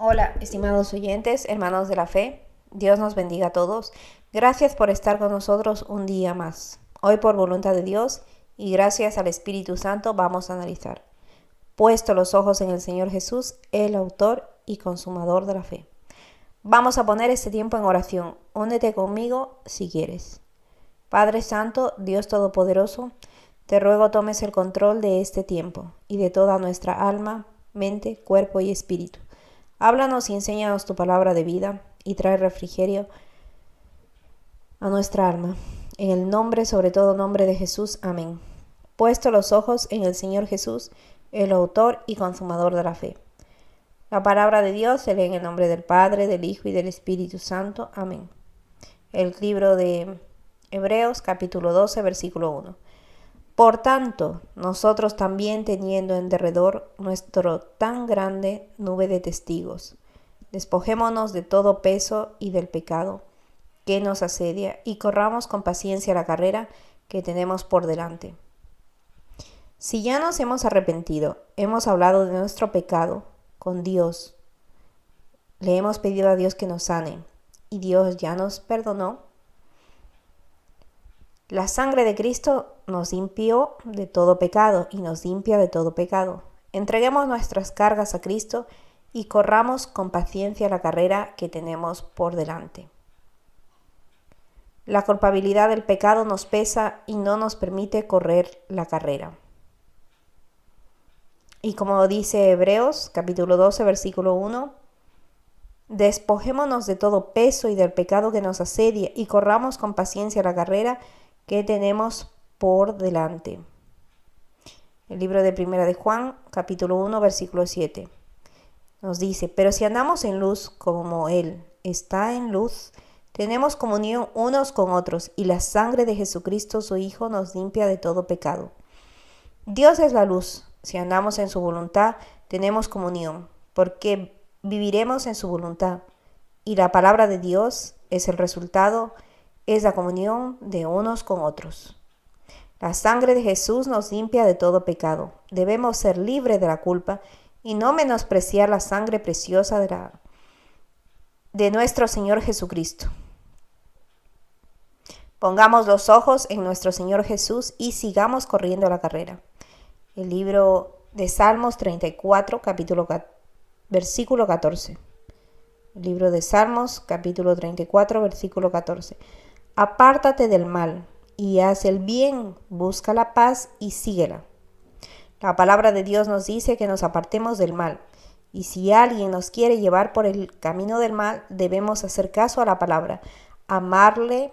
Hola, estimados oyentes, hermanos de la fe. Dios nos bendiga a todos. Gracias por estar con nosotros un día más. Hoy, por voluntad de Dios y gracias al Espíritu Santo, vamos a analizar. Puesto los ojos en el Señor Jesús, el autor y consumador de la fe. Vamos a poner este tiempo en oración. Únete conmigo si quieres. Padre Santo, Dios Todopoderoso, te ruego tomes el control de este tiempo y de toda nuestra alma, mente, cuerpo y espíritu. Háblanos y enséñanos tu palabra de vida y trae refrigerio a nuestra alma. En el nombre, sobre todo nombre de Jesús. Amén. Puesto los ojos en el Señor Jesús, el autor y consumador de la fe. La palabra de Dios se lee en el nombre del Padre, del Hijo y del Espíritu Santo. Amén. El libro de Hebreos, capítulo 12, versículo 1. Por tanto, nosotros también teniendo en derredor nuestro tan grande nube de testigos, despojémonos de todo peso y del pecado que nos asedia y corramos con paciencia la carrera que tenemos por delante. Si ya nos hemos arrepentido, hemos hablado de nuestro pecado con Dios, le hemos pedido a Dios que nos sane y Dios ya nos perdonó. La sangre de Cristo nos limpió de todo pecado y nos limpia de todo pecado. Entreguemos nuestras cargas a Cristo y corramos con paciencia la carrera que tenemos por delante. La culpabilidad del pecado nos pesa y no nos permite correr la carrera. Y como dice Hebreos, capítulo 12, versículo 1, despojémonos de todo peso y del pecado que nos asedia y corramos con paciencia la carrera que tenemos por delante. El libro de Primera de Juan, capítulo 1, versículo 7, nos dice: pero si andamos en luz como Él está en luz, tenemos comunión unos con otros, y la sangre de Jesucristo, su Hijo, nos limpia de todo pecado. Dios es la luz. Si andamos en su voluntad, tenemos comunión, porque viviremos en su voluntad. Y la palabra de Dios es el resultado, es la comunión de unos con otros. La sangre de Jesús nos limpia de todo pecado. Debemos ser libres de la culpa y no menospreciar la sangre preciosa de nuestro Señor Jesucristo. Pongamos los ojos en nuestro Señor Jesús y sigamos corriendo la carrera. El libro de Salmos 34, versículo 14. El libro de Salmos, capítulo 34, versículo 14. Apártate del mal y haz el bien, busca la paz y síguela. La palabra de Dios nos dice que nos apartemos del mal, y si alguien nos quiere llevar por el camino del mal, debemos hacer caso a la palabra, amarle,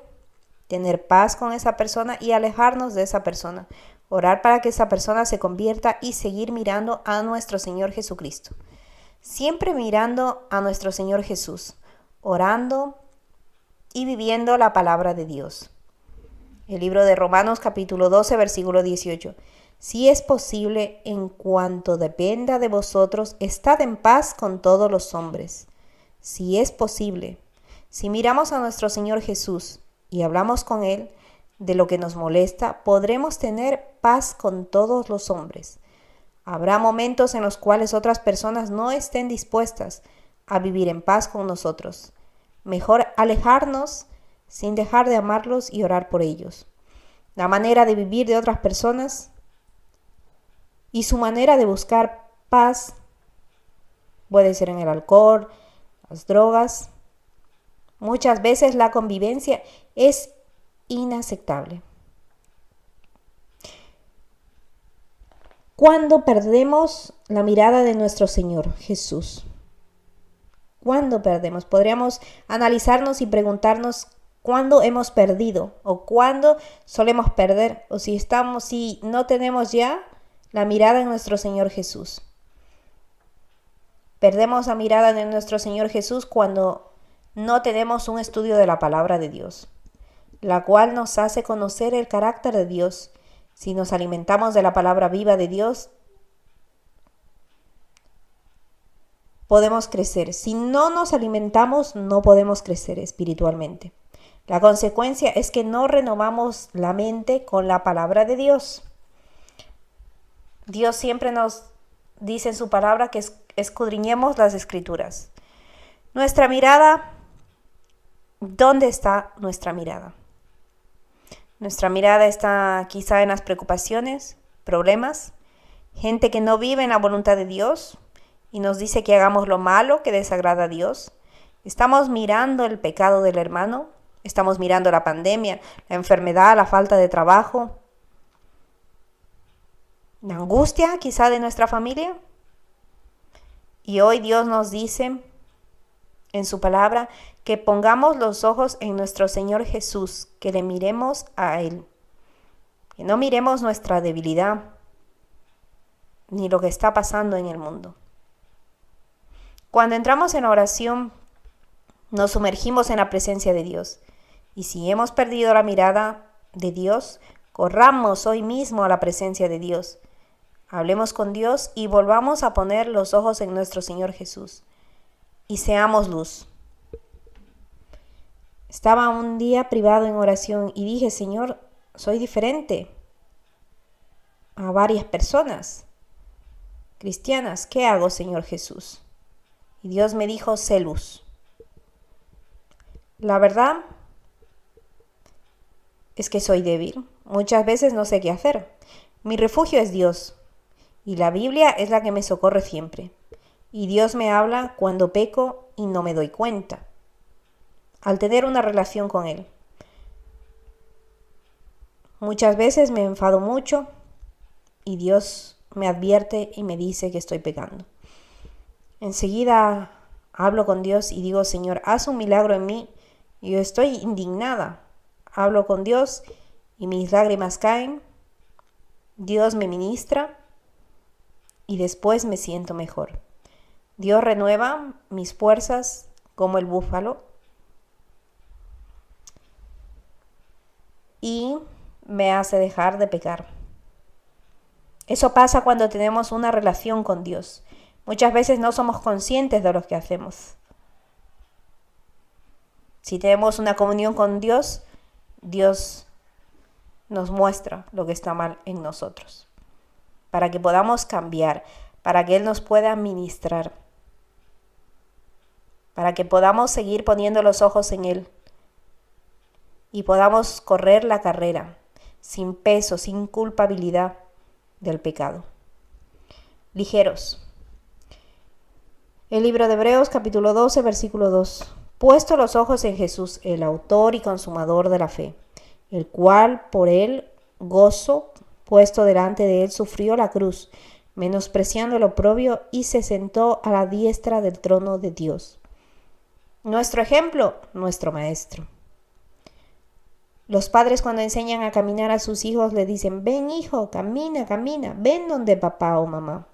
tener paz con esa persona y alejarnos de esa persona, orar para que esa persona se convierta y seguir mirando a nuestro Señor Jesucristo. Siempre mirando a nuestro Señor Jesús, orando y viviendo la palabra de Dios. El libro de Romanos capítulo 12, versículo 18. Si es posible, en cuanto dependa de vosotros, estad en paz con todos los hombres. Si es posible, si miramos a nuestro Señor Jesús y hablamos con Él de lo que nos molesta, podremos tener paz con todos los hombres. Habrá momentos en los cuales otras personas no estén dispuestas a vivir en paz con nosotros. Mejor alejarnos sin dejar de amarlos y orar por ellos. La manera de vivir de otras personas y su manera de buscar paz puede ser en el alcohol, las drogas. Muchas veces la convivencia es inaceptable. ¿Cuándo perdemos la mirada de nuestro Señor Jesús? ¿Cuándo perdemos? Podríamos analizarnos y preguntarnos cuándo hemos perdido o cuándo solemos perder, o si no tenemos ya la mirada en nuestro Señor Jesús. Perdemos la mirada de nuestro Señor Jesús cuando no tenemos un estudio de la palabra de Dios, la cual nos hace conocer el carácter de Dios. Si nos alimentamos de la palabra viva de Dios, podemos crecer. Si no nos alimentamos, no podemos crecer espiritualmente. La consecuencia es que no renovamos la mente con la palabra de Dios. Dios siempre nos dice en su palabra que escudriñemos las Escrituras. Nuestra mirada, ¿dónde está nuestra mirada? Nuestra mirada está quizá en las preocupaciones, problemas, gente que no vive en la voluntad de Dios y nos dice que hagamos lo malo que desagrada a Dios. Estamos mirando el pecado del hermano, estamos mirando la pandemia, la enfermedad, la falta de trabajo, la angustia quizá de nuestra familia. Y hoy Dios nos dice en su palabra que pongamos los ojos en nuestro Señor Jesús, que le miremos a Él, que no miremos nuestra debilidad ni lo que está pasando en el mundo. Cuando entramos en oración, nos sumergimos en la presencia de Dios. Y si hemos perdido la mirada de Dios, corramos hoy mismo a la presencia de Dios. Hablemos con Dios y volvamos a poner los ojos en nuestro Señor Jesús. Y seamos luz. Estaba un día privado en oración y dije, Señor, soy diferente a varias personas cristianas. ¿Qué hago, Señor Jesús? Y Dios me dijo, sé luz. La verdad es que soy débil. Muchas veces no sé qué hacer. Mi refugio es Dios. Y la Biblia es la que me socorre siempre. Y Dios me habla cuando peco y no me doy cuenta, al tener una relación con Él. Muchas veces me enfado mucho y Dios me advierte y me dice que estoy pecando. Enseguida hablo con Dios y digo, Señor, haz un milagro en mí. Yo estoy indignada. Hablo con Dios y mis lágrimas caen. Dios me ministra y después me siento mejor. Dios renueva mis fuerzas como el búfalo y me hace dejar de pecar. Eso pasa cuando tenemos una relación con Dios. Muchas veces no somos conscientes de lo que hacemos. Si tenemos una comunión con Dios, Dios nos muestra lo que está mal en nosotros, para que podamos cambiar, para que Él nos pueda ministrar, para que podamos seguir poniendo los ojos en Él y podamos correr la carrera sin peso, sin culpabilidad del pecado. Ligeros. El libro de Hebreos, capítulo 12, versículo 2. Puesto los ojos en Jesús, el autor y consumador de la fe, el cual por el gozo puesto delante de él sufrió la cruz, menospreciando el oprobio, y se sentó a la diestra del trono de Dios. Nuestro ejemplo, nuestro maestro. Los padres cuando enseñan a caminar a sus hijos le dicen, ven hijo, camina, camina, ven donde papá o mamá.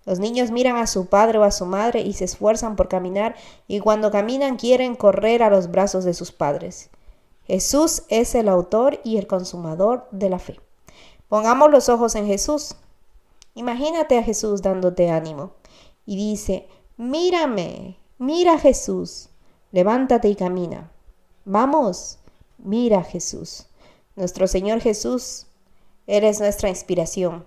Los niños miran a su padre o a su madre y se esfuerzan por caminar, y cuando caminan quieren correr a los brazos de sus padres. Jesús es el autor y el consumador de la fe. Pongamos los ojos en Jesús. Imagínate a Jesús dándote ánimo y dice, mírame, mira Jesús, levántate y camina. Vamos, mira Jesús. Nuestro Señor Jesús, Él es nuestra inspiración.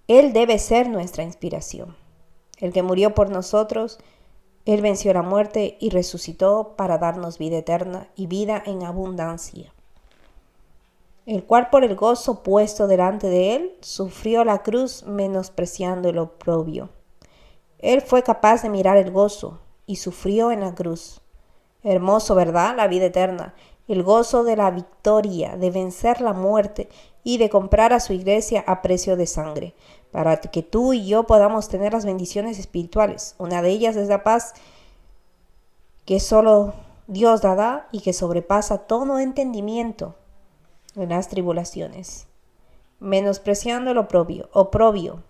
Él debe ser nuestra inspiración. El que murió por nosotros, Él venció la muerte y resucitó para darnos vida eterna y vida en abundancia. El cual por el gozo puesto delante de Él, sufrió la cruz menospreciando el oprobio. Él fue capaz de mirar el gozo y sufrió en la cruz. Hermoso, ¿verdad? La vida eterna, el gozo de la victoria, de vencer la muerte y de comprar a su iglesia a precio de sangre, para que tú y yo podamos tener las bendiciones espirituales. Una de ellas es la paz que solo Dios da y que sobrepasa todo entendimiento en las tribulaciones, menospreciando el oprobio,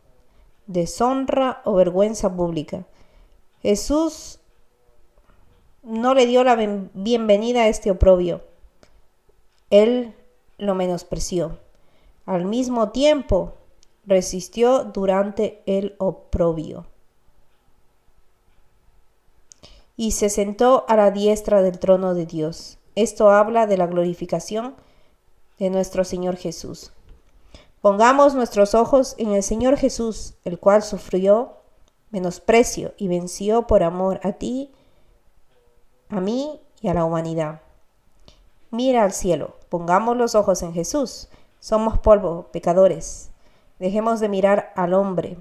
deshonra o vergüenza pública. Jesús no le dio la bienvenida a este oprobio. Él lo menospreció. Al mismo tiempo, resistió durante el oprobio. Y se sentó a la diestra del trono de Dios. Esto habla de la glorificación de nuestro Señor Jesús. Pongamos nuestros ojos en el Señor Jesús, el cual sufrió, menosprecio y venció por amor a ti, a mí y a la humanidad. Mira al cielo, pongamos los ojos en Jesús. Somos polvo, pecadores. Dejemos de mirar al hombre.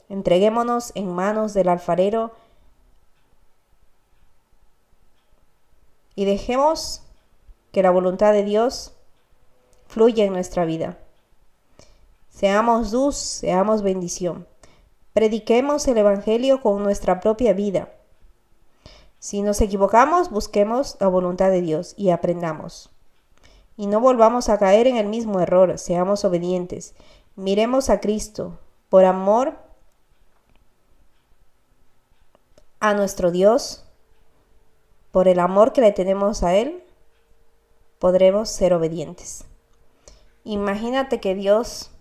Entreguémonos en manos del alfarero y dejemos que la voluntad de Dios fluya en nuestra vida. Seamos luz, seamos bendición. Prediquemos el Evangelio con nuestra propia vida. Si nos equivocamos, busquemos la voluntad de Dios y aprendamos. Y no volvamos a caer en el mismo error, seamos obedientes. Miremos a Cristo. Por amor a nuestro Dios, por el amor que le tenemos a Él, podremos ser obedientes. Imagínate que Dios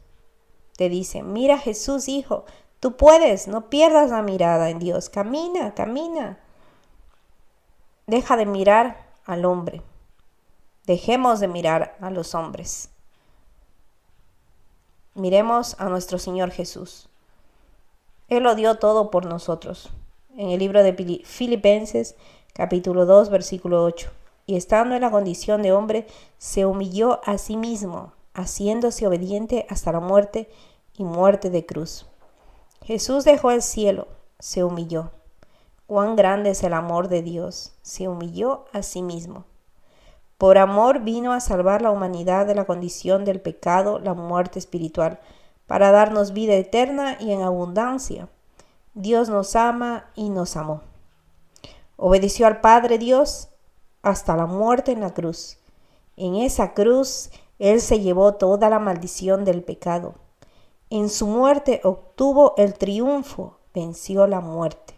te dice, mira Jesús, hijo, tú puedes, no pierdas la mirada en Dios, camina, camina. Deja de mirar al hombre, dejemos de mirar a los hombres. Miremos a nuestro Señor Jesús. Él lo dio todo por nosotros. En el libro de Filipenses, capítulo 2, versículo 8. Y estando en la condición de hombre, se humilló a sí mismo, haciéndose obediente hasta la muerte y muerte de cruz. Jesús dejó el cielo, se humilló. Cuán grande es el amor de Dios, se humilló a sí mismo. Por amor vino a salvar la humanidad de la condición del pecado, la muerte espiritual, para darnos vida eterna y en abundancia. Dios nos ama y nos amó. Obedeció al Padre Dios hasta la muerte en la cruz. En esa cruz Él se llevó toda la maldición del pecado. En su muerte obtuvo el triunfo, venció la muerte.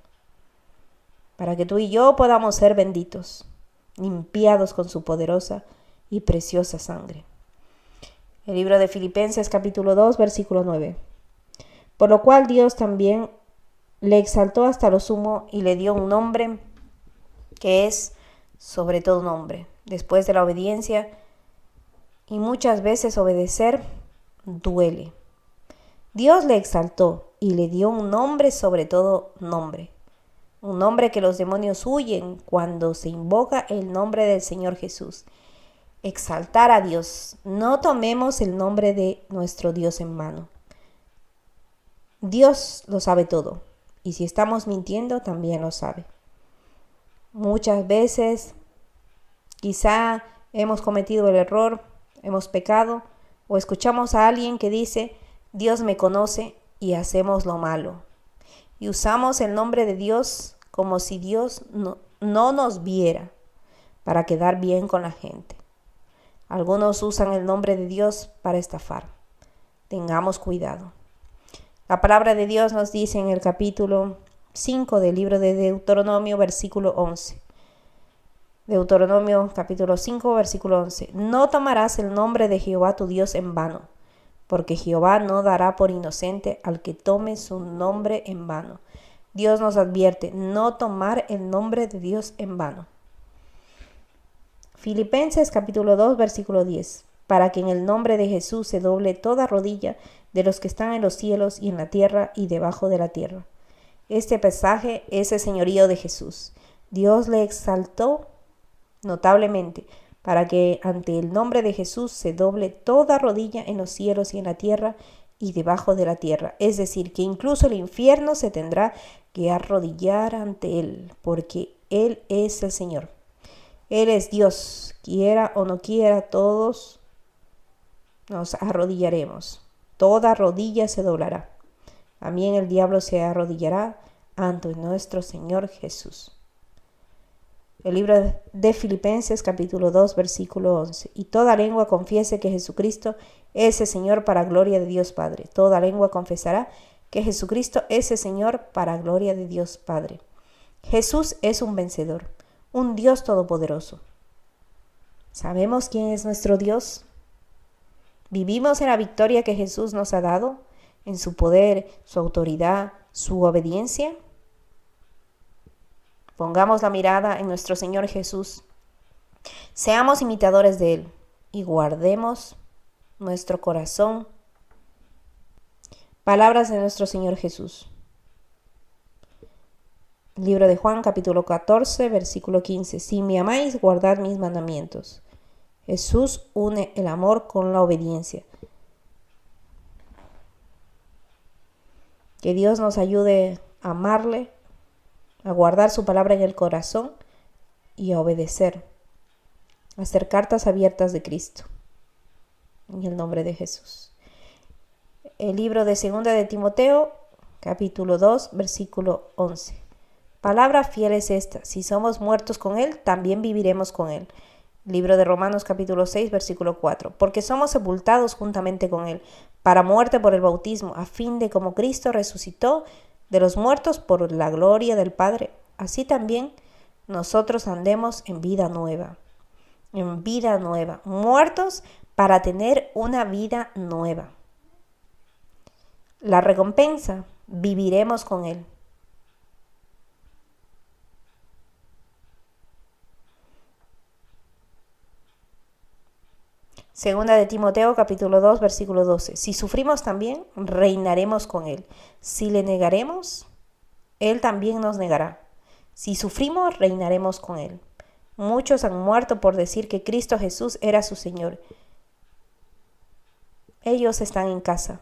Para que tú y yo podamos ser benditos, limpiados con su poderosa y preciosa sangre. El libro de Filipenses capítulo 2, versículo 9. Por lo cual Dios también le exaltó hasta lo sumo y le dio un nombre que es sobre todo nombre. Después de la obediencia, y muchas veces obedecer duele. Dios le exaltó y le dio un nombre sobre todo nombre. Un nombre que los demonios huyen cuando se invoca el nombre del Señor Jesús. Exaltar a Dios. No tomemos el nombre de nuestro Dios en vano. Dios lo sabe todo. Y si estamos mintiendo, también lo sabe. Muchas veces, quizá hemos cometido el error, hemos pecado, o escuchamos a alguien que dice, Dios me conoce, y hacemos lo malo. Y usamos el nombre de Dios como si Dios no nos viera para quedar bien con la gente. Algunos usan el nombre de Dios para estafar. Tengamos cuidado. La palabra de Dios nos dice en el capítulo 5 del libro de Deuteronomio, versículo 11. Deuteronomio capítulo 5, versículo 11. No tomarás el nombre de Jehová tu Dios en vano, porque Jehová no dará por inocente al que tome su nombre en vano. Dios nos advierte, no tomar el nombre de Dios en vano. Filipenses capítulo 2, versículo 10. Para que en el nombre de Jesús se doble toda rodilla de los que están en los cielos y en la tierra y debajo de la tierra. Este pasaje es el señorío de Jesús. Dios le exaltó notablemente para que ante el nombre de Jesús se doble toda rodilla en los cielos y en la tierra y debajo de la tierra. Es decir, que incluso el infierno se tendrá que arrodillar ante Él, porque Él es el Señor. Él es Dios. Quiera o no quiera, todos nos arrodillaremos. Toda rodilla se doblará. También el diablo se arrodillará ante nuestro Señor Jesús. El libro de Filipenses capítulo 2 versículo 11. Y toda lengua confiese que Jesucristo es el Señor para gloria de Dios Padre. Toda lengua confesará que Jesucristo es el Señor para gloria de Dios Padre. Jesús es un vencedor, un Dios todopoderoso. ¿Sabemos quién es nuestro Dios? ¿Vivimos en la victoria que Jesús nos ha dado? ¿En su poder, su autoridad, su obediencia? Pongamos la mirada en nuestro Señor Jesús. Seamos imitadores de Él y guardemos nuestro corazón. Palabras de nuestro Señor Jesús. Libro de Juan, capítulo 14, versículo 15. Si me amáis, guardad mis mandamientos. Jesús une el amor con la obediencia. Que Dios nos ayude a amarle, a guardar su palabra en el corazón y a obedecer, a ser cartas abiertas de Cristo. En el nombre de Jesús. El libro de Segunda de Timoteo, capítulo 2, versículo 11. Palabra fiel es esta: si somos muertos con Él, también viviremos con Él. Libro de Romanos, capítulo 6, versículo 4. Porque somos sepultados juntamente con Él, para muerte por el bautismo, a fin de como Cristo resucitó de los muertos por la gloria del Padre, así también nosotros andemos en vida nueva. En vida nueva. Muertos para tener una vida nueva. La recompensa, viviremos con Él. Segunda de Timoteo, capítulo 2, versículo 12. Si sufrimos también, reinaremos con Él. Si le negaremos, Él también nos negará. Si sufrimos, reinaremos con Él. Muchos han muerto por decir que Cristo Jesús era su Señor. Ellos están en casa,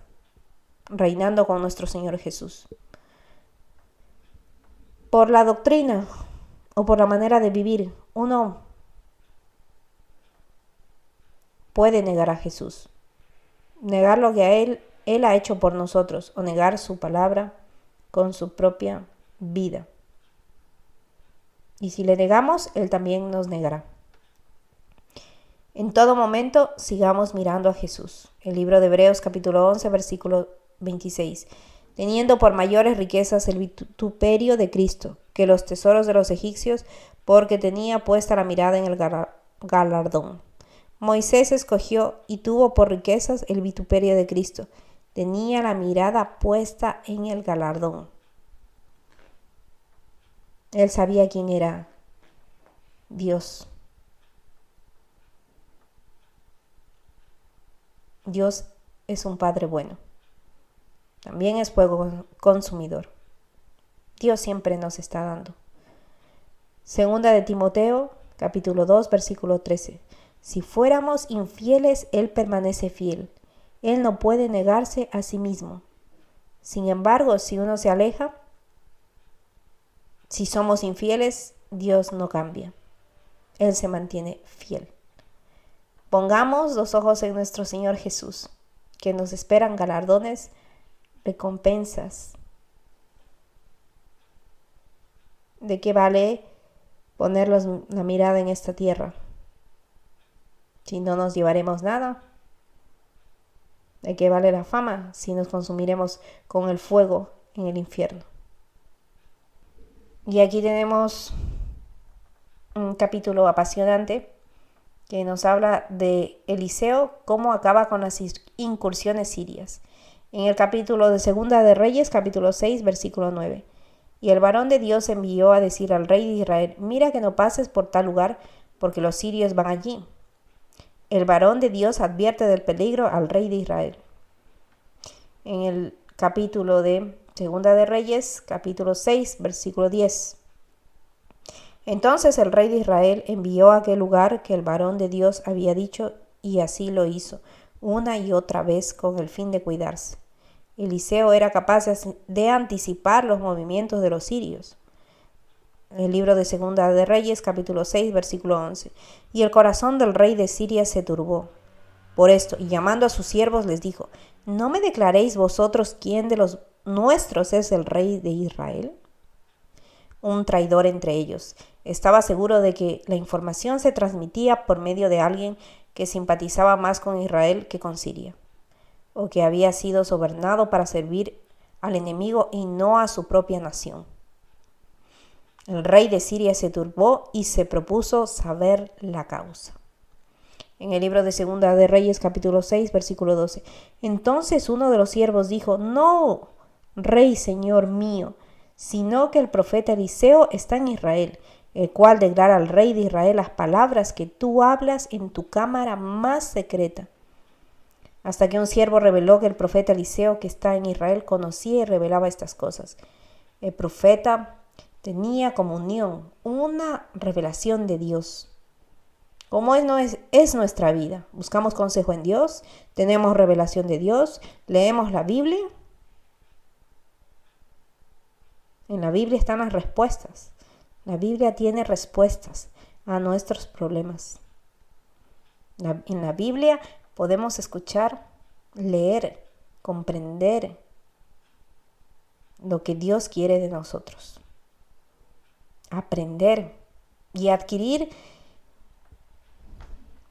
reinando con nuestro Señor Jesús. Por la doctrina o por la manera de vivir, uno puede negar a Jesús, negar lo que Él ha hecho por nosotros, o negar su palabra con su propia vida. Y si le negamos, Él también nos negará. En todo momento, sigamos mirando a Jesús. El libro de Hebreos, capítulo 11, versículo 26. Teniendo por mayores riquezas el vituperio de Cristo que los tesoros de los egipcios, porque tenía puesta la mirada en el galardón. Moisés escogió y tuvo por riquezas el vituperio de Cristo. Tenía la mirada puesta en el galardón. Él sabía quién era Dios. Dios es un Padre bueno. También es fuego consumidor. Dios siempre nos está dando. Segunda de Timoteo, capítulo 2, versículo 13. Si fuéramos infieles, Él permanece fiel. Él no puede negarse a sí mismo. Sin embargo, si uno se aleja, si somos infieles, Dios no cambia. Él se mantiene fiel. Pongamos los ojos en nuestro Señor Jesús, que nos esperan galardones, recompensas. ¿De qué vale poner la mirada en esta tierra si no nos llevaremos nada? ¿De qué vale la fama si nos consumiremos con el fuego en el infierno? Y aquí tenemos un capítulo apasionante que nos habla de Eliseo, cómo acaba con las incursiones sirias. En el capítulo de Segunda de Reyes, capítulo 6, versículo 9. Y el varón de Dios envió a decir al rey de Israel: mira que no pases por tal lugar, porque los sirios van allí. El varón de Dios advierte del peligro al rey de Israel. En el capítulo de Segunda de Reyes, capítulo 6, versículo 10. Entonces el rey de Israel envió a aquel lugar que el varón de Dios había dicho, y así lo hizo, una y otra vez, con el fin de cuidarse. Eliseo era capaz de anticipar los movimientos de los sirios. El libro de Segunda de Reyes, capítulo 6, versículo 11. Y el corazón del rey de Siria se turbó por esto, y llamando a sus siervos les dijo: ¿no me declaréis vosotros quién de los nuestros es el rey de Israel? Un traidor entre ellos. Estaba seguro de que la información se transmitía por medio de alguien que simpatizaba más con Israel que con Siria, o que había sido sobornado para servir al enemigo y no a su propia nación. El rey de Siria se turbó y se propuso saber la causa. En el libro de Segunda de Reyes, capítulo 6, versículo 12. Entonces uno de los siervos dijo: no, rey, señor mío, sino que el profeta Eliseo está en Israel, el cual declara al rey de Israel las palabras que tú hablas en tu cámara más secreta. Hasta que un siervo reveló que el profeta Eliseo, que está en Israel, conocía y revelaba estas cosas. El profeta tenía comunión, una revelación de Dios. ¿Cómo es nuestra vida? Buscamos consejo en Dios, tenemos revelación de Dios, leemos la Biblia. En la Biblia están las respuestas. La Biblia tiene respuestas a nuestros problemas. En la Biblia podemos escuchar, leer, comprender lo que Dios quiere de nosotros. Aprender y adquirir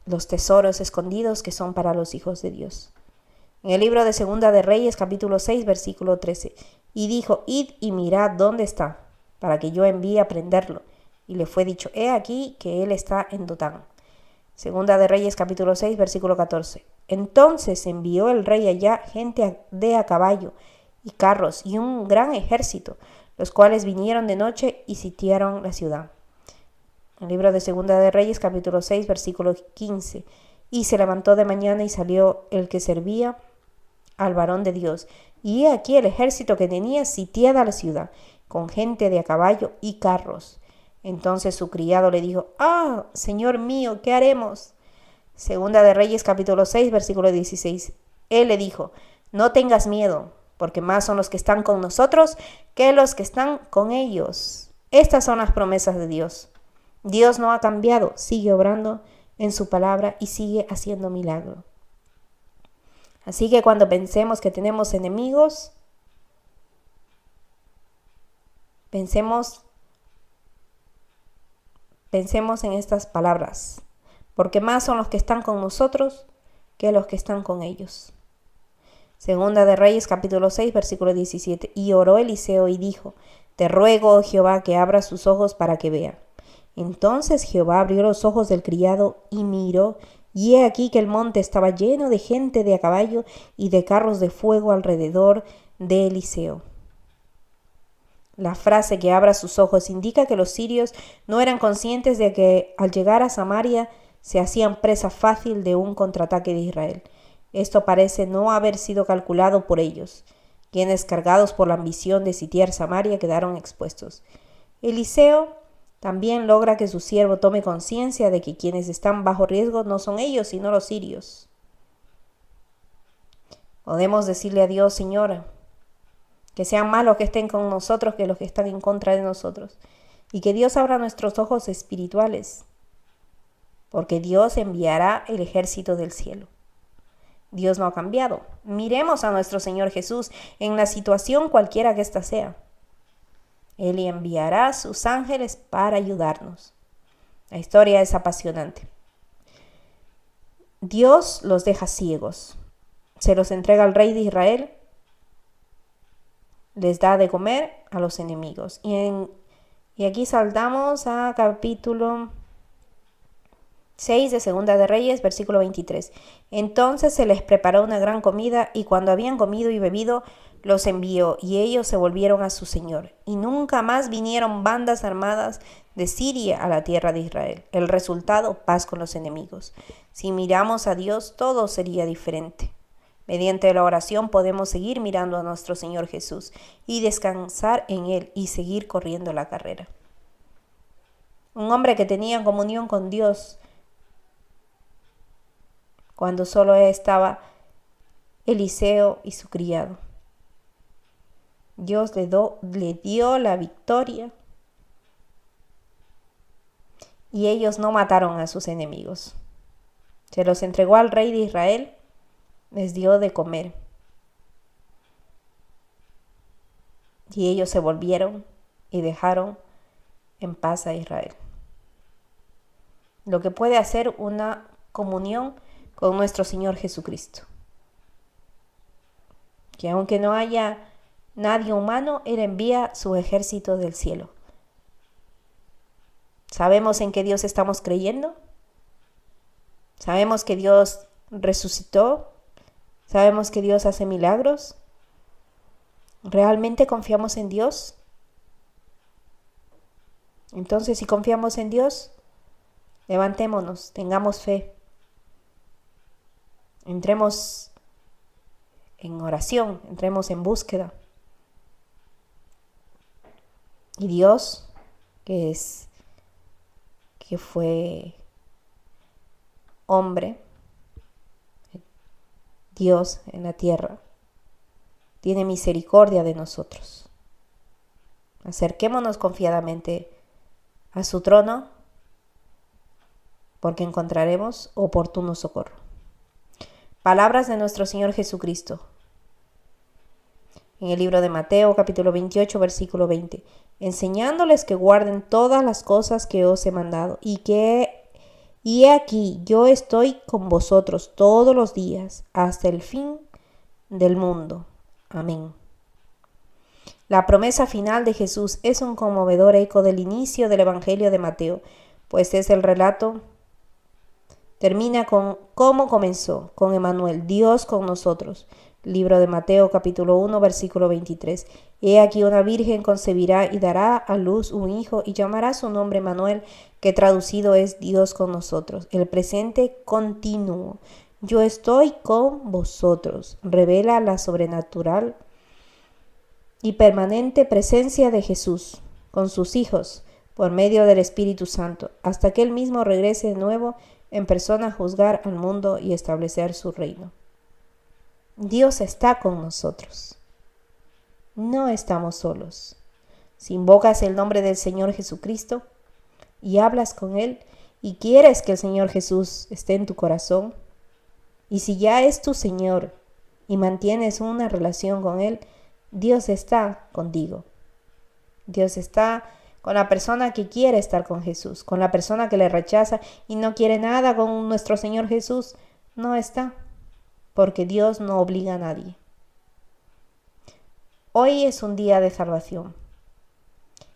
los tesoros escondidos que son para los hijos de Dios. En el libro de Segunda de Reyes, capítulo 6, versículo 13. Y dijo, id y mirad dónde está, para que yo envíe a prenderlo. Y le fue dicho, he aquí que él está en Dotán. Segunda de Reyes, capítulo 6, versículo 14. Entonces envió el rey allá gente de a caballo y carros y un gran ejército, los cuales vinieron de noche y sitiaron la ciudad. El libro de Segunda de Reyes, capítulo 6, versículo 15. Y se levantó de mañana y salió el que servía al varón de Dios. Y he aquí el ejército que tenía sitiada la ciudad, con gente de a caballo y carros. Entonces su criado le dijo, Señor mío, ¿qué haremos? Segunda de Reyes, capítulo 6, versículo 16. Él le dijo, no tengas miedo, porque más son los que están con nosotros que los que están con ellos. Estas son las promesas de Dios. Dios no ha cambiado, sigue obrando en su palabra y sigue haciendo milagros. Así que cuando pensemos que tenemos enemigos, pensemos en estas palabras, porque más son los que están con nosotros que los que están con ellos. Segunda de Reyes, capítulo 6, versículo 17. Y oró Eliseo y dijo, te ruego, oh Jehová, que abra sus ojos para que vea. Entonces Jehová abrió los ojos del criado y miró, y he aquí que el monte estaba lleno de gente de a caballo y de carros de fuego alrededor de Eliseo. La frase que abra sus ojos indica que los sirios no eran conscientes de que al llegar a Samaria se hacían presa fácil de un contraataque de Israel. Esto parece no haber sido calculado por ellos, quienes cargados por la ambición de sitiar Samaria quedaron expuestos. Eliseo también logra que su siervo tome conciencia de que quienes están bajo riesgo no son ellos, sino los sirios. Podemos decirle a Dios, Señor, que sean más los que estén con nosotros que los que están en contra de nosotros. Y que Dios abra nuestros ojos espirituales, porque Dios enviará el ejército del cielo. Dios no ha cambiado. Miremos a nuestro Señor Jesús en la situación cualquiera que ésta sea. Él enviará sus ángeles para ayudarnos. La historia es apasionante. Dios los deja ciegos. Se los entrega al rey de Israel. Les da de comer a los enemigos. Y aquí saltamos a capítulo 6 de Segunda de Reyes, versículo 23. Entonces se les preparó una gran comida, y cuando habían comido y bebido, los envió, y ellos se volvieron a su señor. Y nunca más vinieron bandas armadas de Siria a la tierra de Israel. El resultado, paz con los enemigos. Si miramos a Dios, todo sería diferente. Mediante la oración podemos seguir mirando a nuestro Señor Jesús y descansar en Él y seguir corriendo la carrera. Un hombre que tenía comunión con Dios cuando solo estaba Eliseo y su criado. Dios le dio la victoria y ellos no mataron a sus enemigos. Se los entregó al rey de Israel, les dio de comer y ellos se volvieron y dejaron en paz a Israel. Lo que puede hacer una comunión con nuestro Señor Jesucristo. Que aunque no haya nadie humano, Él envía su ejército del cielo. ¿Sabemos en qué Dios estamos creyendo? ¿Sabemos que Dios resucitó? ¿Sabemos que Dios hace milagros? ¿Realmente confiamos en Dios? Entonces, si confiamos en Dios, levantémonos, tengamos fe. Entremos en oración, entremos en búsqueda. Y Dios, que fue hombre, Dios en la tierra, tiene misericordia de nosotros. Acerquémonos confiadamente a su trono, porque encontraremos oportuno socorro. Palabras de nuestro Señor Jesucristo. En el libro de Mateo, capítulo 28, versículo 20. Enseñándoles que guarden todas las cosas que os he mandado, y he aquí, yo estoy con vosotros todos los días, hasta el fin del mundo. Amén. La promesa final de Jesús es un conmovedor eco del inicio del Evangelio de Mateo, pues es el relato. Termina con cómo comenzó, con Emmanuel, Dios con nosotros. Libro de Mateo, capítulo 1, versículo 23. He aquí una virgen concebirá y dará a luz un hijo y llamará su nombre Emmanuel, que traducido es Dios con nosotros. El presente continuo. Yo estoy con vosotros. Revela la sobrenatural y permanente presencia de Jesús con sus hijos por medio del Espíritu Santo, hasta que Él mismo regrese de nuevo en persona a juzgar al mundo y establecer su reino. Dios está con nosotros. No estamos solos. Si invocas el nombre del Señor Jesucristo y hablas con Él y quieres que el Señor Jesús esté en tu corazón, y si ya es tu Señor y mantienes una relación con Él, Dios está contigo. Dios está con la persona que quiere estar con Jesús, con la persona que le rechaza y no quiere nada con nuestro Señor Jesús, no está, porque Dios no obliga a nadie. Hoy es un día de salvación.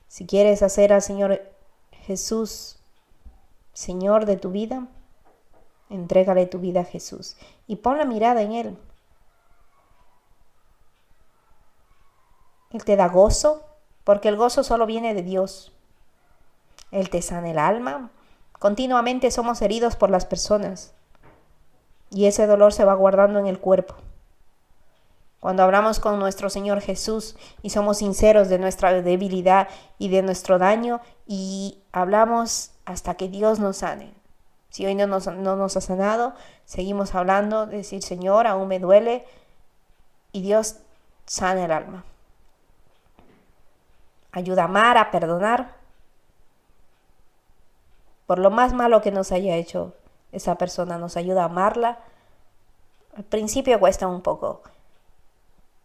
Si quieres hacer al Señor Jesús Señor de tu vida, entrégale tu vida a Jesús y pon la mirada en Él. Él te da gozo, porque el gozo solo viene de Dios. Él te sana el alma. Continuamente somos heridos por las personas y ese dolor se va guardando en el cuerpo. Cuando hablamos con nuestro Señor Jesús y somos sinceros de nuestra debilidad y de nuestro daño y hablamos hasta que Dios nos sane. Si hoy no nos ha sanado, seguimos hablando, decir, Señor, aún me duele, y Dios sana el alma. Ayuda a amar, a perdonar por lo más malo que nos haya hecho esa persona. Nos ayuda a amarla. Al principio cuesta un poco.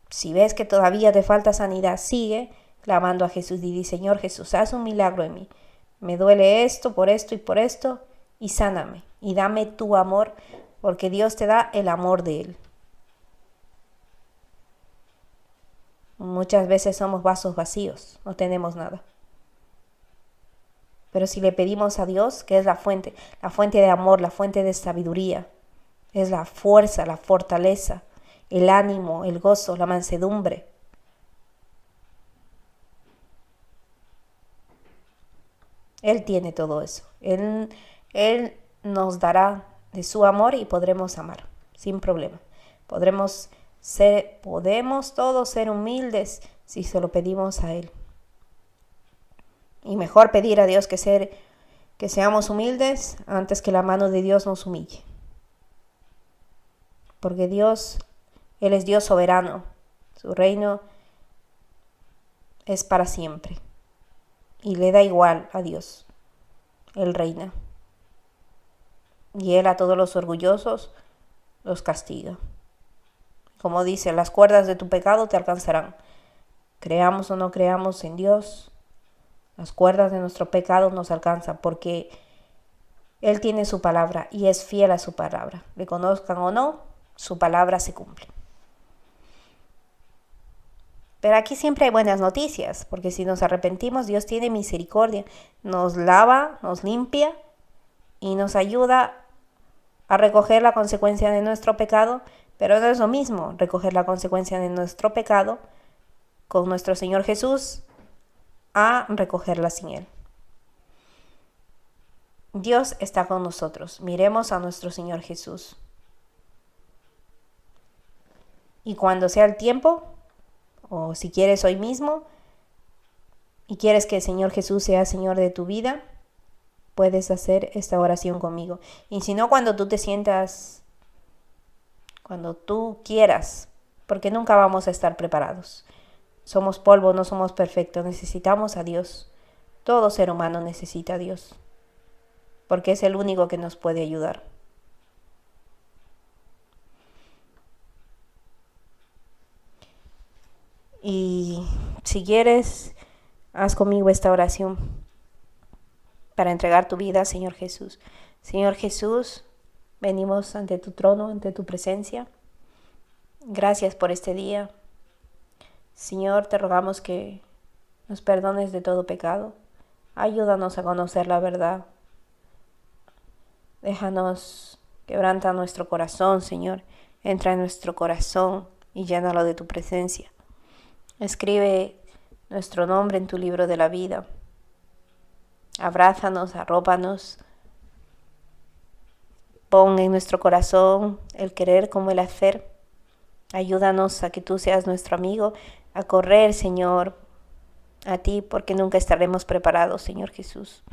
Si ves que todavía te falta sanidad, sigue clamando a Jesús y di, Señor Jesús, haz un milagro en mí. Me duele esto, por esto y por esto, y sáname. Y dame tu amor, porque Dios te da el amor de Él. Muchas veces somos vasos vacíos, no tenemos nada. Pero si le pedimos a Dios, que es la fuente de amor, la fuente de sabiduría, es la fuerza, la fortaleza, el ánimo, el gozo, la mansedumbre. Él tiene todo eso. Él nos dará de su amor y podremos amar sin problema. Podemos todos ser humildes si se lo pedimos a Él. Y mejor pedir a Dios que seamos humildes antes que la mano de Dios nos humille. Porque Él es Dios soberano. Su reino es para siempre. Y le da igual a Dios. Él reina. Y Él a todos los orgullosos los castiga. Como dice, las cuerdas de tu pecado te alcanzarán. Creamos o no creamos en Dios, las cuerdas de nuestro pecado nos alcanzan porque Él tiene su palabra y es fiel a su palabra. Le conozcan o no, su palabra se cumple. Pero aquí siempre hay buenas noticias, porque si nos arrepentimos, Dios tiene misericordia, nos lava, nos limpia y nos ayuda a recoger la consecuencia de nuestro pecado, pero no es lo mismo recoger la consecuencia de nuestro pecado con nuestro Señor Jesús a recogerla sin Él. Dios está con nosotros. Miremos a nuestro Señor Jesús. Y cuando sea el tiempo, o si quieres hoy mismo, y quieres que el Señor Jesús sea Señor de tu vida, puedes hacer esta oración conmigo. Y si no, cuando tú te sientas, cuando tú quieras, porque nunca vamos a estar preparados. Somos polvo, no somos perfectos, necesitamos a Dios. Todo ser humano necesita a Dios, porque es el único que nos puede ayudar. Y si quieres, haz conmigo esta oración para entregar tu vida, Señor Jesús. Señor Jesús, venimos ante tu trono, ante tu presencia. Gracias por este día. Señor, te rogamos que nos perdones de todo pecado. Ayúdanos a conocer la verdad. Déjanos, quebranta nuestro corazón, Señor. Entra en nuestro corazón y llénalo de tu presencia. Escribe nuestro nombre en tu libro de la vida. Abrázanos, arrópanos. Pon en nuestro corazón el querer como el hacer. Ayúdanos a que tú seas nuestro amigo, a correr, Señor, a ti, porque nunca estaremos preparados, Señor Jesús.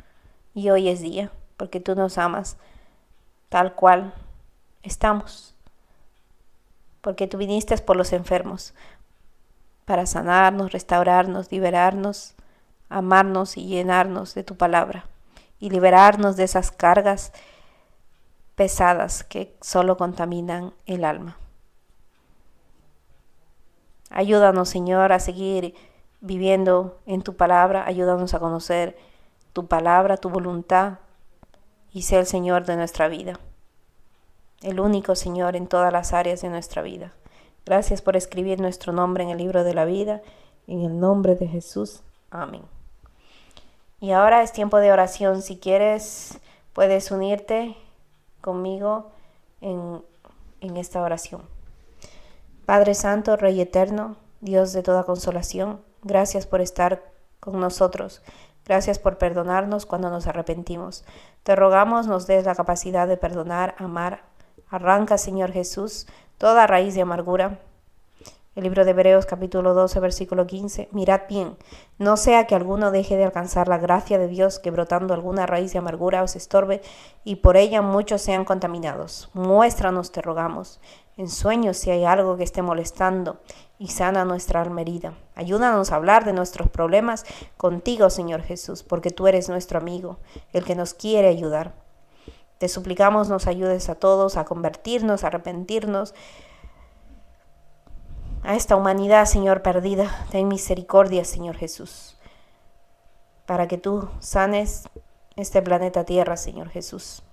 Y hoy es día, porque tú nos amas tal cual estamos. Porque tú viniste por los enfermos, para sanarnos, restaurarnos, liberarnos, amarnos y llenarnos de tu palabra. Y liberarnos de esas cargas pesadas que solo contaminan el alma. Ayúdanos, Señor, a seguir viviendo en tu palabra. Ayúdanos a conocer tu palabra, tu voluntad, y ser el Señor de nuestra vida. El único Señor en todas las áreas de nuestra vida. Gracias por escribir nuestro nombre en el libro de la vida. En el nombre de Jesús. Amén. Y ahora es tiempo de oración. Si quieres, puedes unirte conmigo en esta oración. Padre Santo, Rey Eterno, Dios de toda consolación, gracias por estar con nosotros. Gracias por perdonarnos cuando nos arrepentimos. Te rogamos nos des la capacidad de perdonar, amar. Arranca, Señor Jesús, toda raíz de amargura. El libro de Hebreos capítulo 12, versículo 15. Mirad bien, no sea que alguno deje de alcanzar la gracia de Dios, que brotando alguna raíz de amargura os estorbe, y por ella muchos sean contaminados. Muéstranos, te rogamos, en sueños si hay algo que esté molestando, y sana nuestra alma herida. Ayúdanos a hablar de nuestros problemas contigo, Señor Jesús, porque tú eres nuestro amigo, el que nos quiere ayudar. Te suplicamos nos ayudes a todos a convertirnos, a arrepentirnos, a esta humanidad, Señor, perdida. Ten misericordia, Señor Jesús, para que tú sanes este planeta Tierra, Señor Jesús.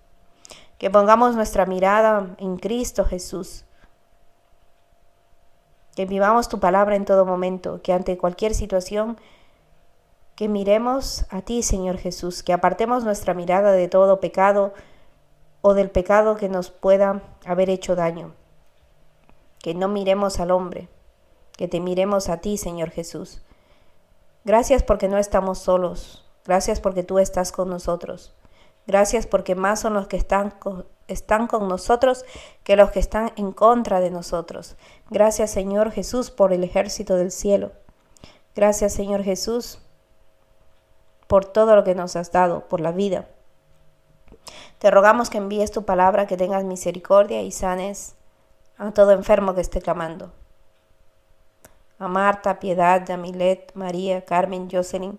Que pongamos nuestra mirada en Cristo Jesús. Que vivamos tu palabra en todo momento, que ante cualquier situación, que miremos a ti, Señor Jesús, que apartemos nuestra mirada de todo pecado o del pecado que nos pueda haber hecho daño. Que no miremos al hombre, que te miremos a ti, Señor Jesús. Gracias porque no estamos solos. Gracias porque tú estás con nosotros. Gracias porque más son los que están con nosotros que los que están en contra de nosotros. Gracias, Señor Jesús, por el ejército del cielo. Gracias, Señor Jesús, por todo lo que nos has dado, por la vida. Te rogamos que envíes tu palabra, que tengas misericordia y sanes a todo enfermo que esté clamando. A Marta, Piedad, Yamilet, María, Carmen, Jocelyn,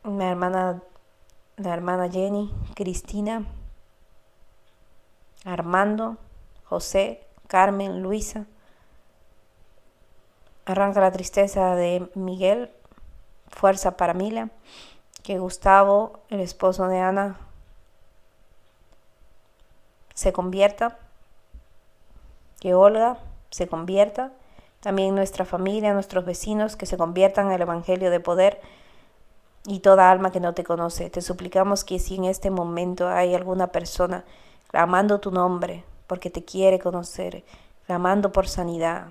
la hermana Jenny, Cristina, Armando, José, Carmen, Luisa. Arranca la tristeza de Miguel, fuerza para Mila, que Gustavo, el esposo de Ana, se convierta, que Olga se convierta, también nuestra familia, nuestros vecinos, que se conviertan al evangelio de poder, y toda alma que no te conoce. Te suplicamos que si en este momento hay alguna persona clamando tu nombre porque te quiere conocer, clamando por sanidad,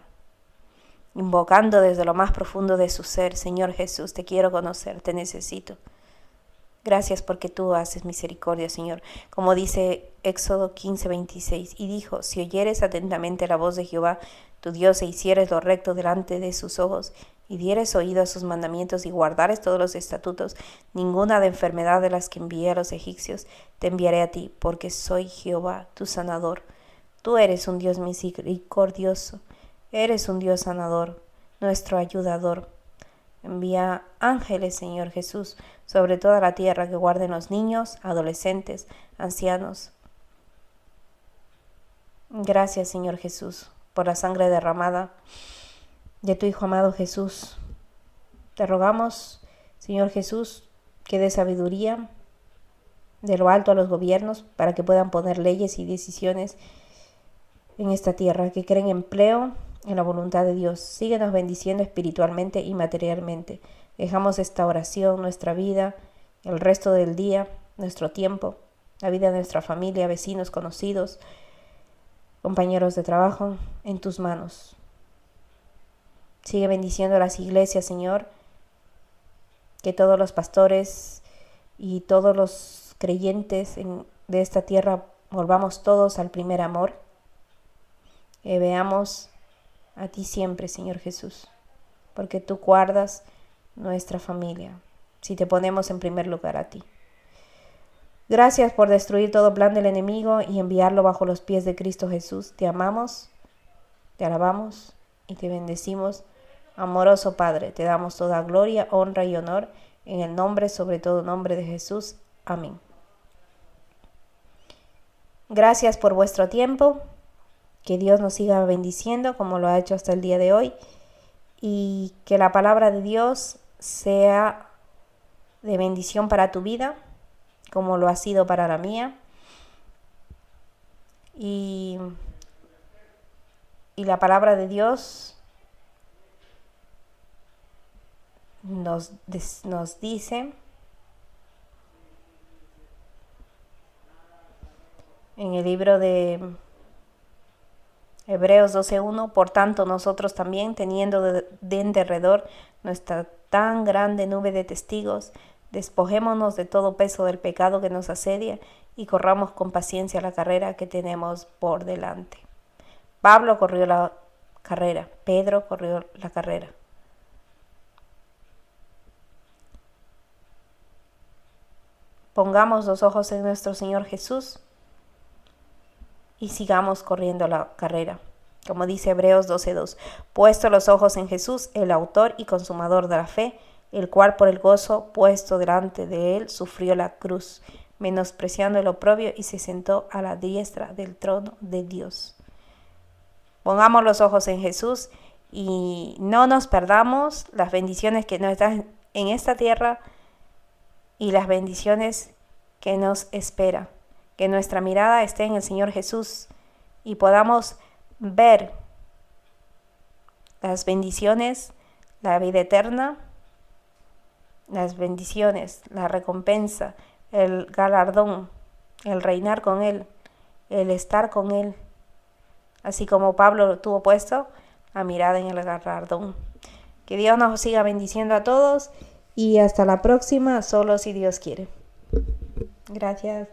invocando desde lo más profundo de su ser, Señor Jesús, te quiero conocer, te necesito. Gracias porque tú haces misericordia, Señor. Como dice Éxodo 15:26, y dijo, si oyeres atentamente la voz de Jehová, tu Dios, e hicieres lo recto delante de sus ojos, y dieres oído a sus mandamientos y guardares todos los estatutos, ninguna de enfermedad de las que envié a los egipcios te enviaré a ti, porque soy Jehová, tu sanador. Tú eres un Dios misericordioso, eres un Dios sanador, nuestro ayudador. Envía ángeles, Señor Jesús, sobre toda la tierra, que guarden los niños, adolescentes, ancianos. Gracias, Señor Jesús, por la sangre derramada de tu Hijo amado Jesús. Te rogamos, Señor Jesús, que dé sabiduría de lo alto a los gobiernos para que puedan poner leyes y decisiones en esta tierra, que creen empleo en la voluntad de Dios. Síguenos bendiciendo espiritualmente y materialmente. Dejamos esta oración, nuestra vida, el resto del día, nuestro tiempo, la vida de nuestra familia, vecinos, conocidos, compañeros de trabajo, en tus manos. Sigue bendiciendo a las iglesias, Señor, que todos los pastores y todos los creyentes de esta tierra volvamos todos al primer amor. Que veamos a ti siempre, Señor Jesús, porque tú guardas nuestra familia, si te ponemos en primer lugar a ti. Gracias por destruir todo plan del enemigo y enviarlo bajo los pies de Cristo Jesús. Te amamos, te alabamos y te bendecimos. Amoroso Padre, te damos toda gloria, honra y honor en el nombre, sobre todo nombre de Jesús. Amén. Gracias por vuestro tiempo. Que Dios nos siga bendiciendo como lo ha hecho hasta el día de hoy. Y que la palabra de Dios sea de bendición para tu vida, como lo ha sido para la mía. Y la palabra de Dios nos dice en el libro de Hebreos 12:1, por tanto nosotros también, teniendo de en derredor nuestra tan grande nube de testigos, despojémonos de todo peso del pecado que nos asedia y corramos con paciencia la carrera que tenemos por delante. Pablo corrió la carrera, Pedro corrió la carrera. Pongamos los ojos en nuestro Señor Jesús y sigamos corriendo la carrera. Como dice Hebreos 12:2, puesto los ojos en Jesús, el autor y consumador de la fe, el cual por el gozo puesto delante de él sufrió la cruz, menospreciando el oprobio, y se sentó a la diestra del trono de Dios. Pongamos los ojos en Jesús y no nos perdamos las bendiciones que nos están en esta tierra y las bendiciones que nos espera. Que nuestra mirada esté en el Señor Jesús y podamos ver las bendiciones, la vida eterna, las bendiciones, la recompensa, el galardón, el reinar con Él, el estar con Él, así como Pablo tuvo puesto la mirada en el galardón. Que Dios nos siga bendiciendo a todos y hasta la próxima, solo si Dios quiere. Gracias.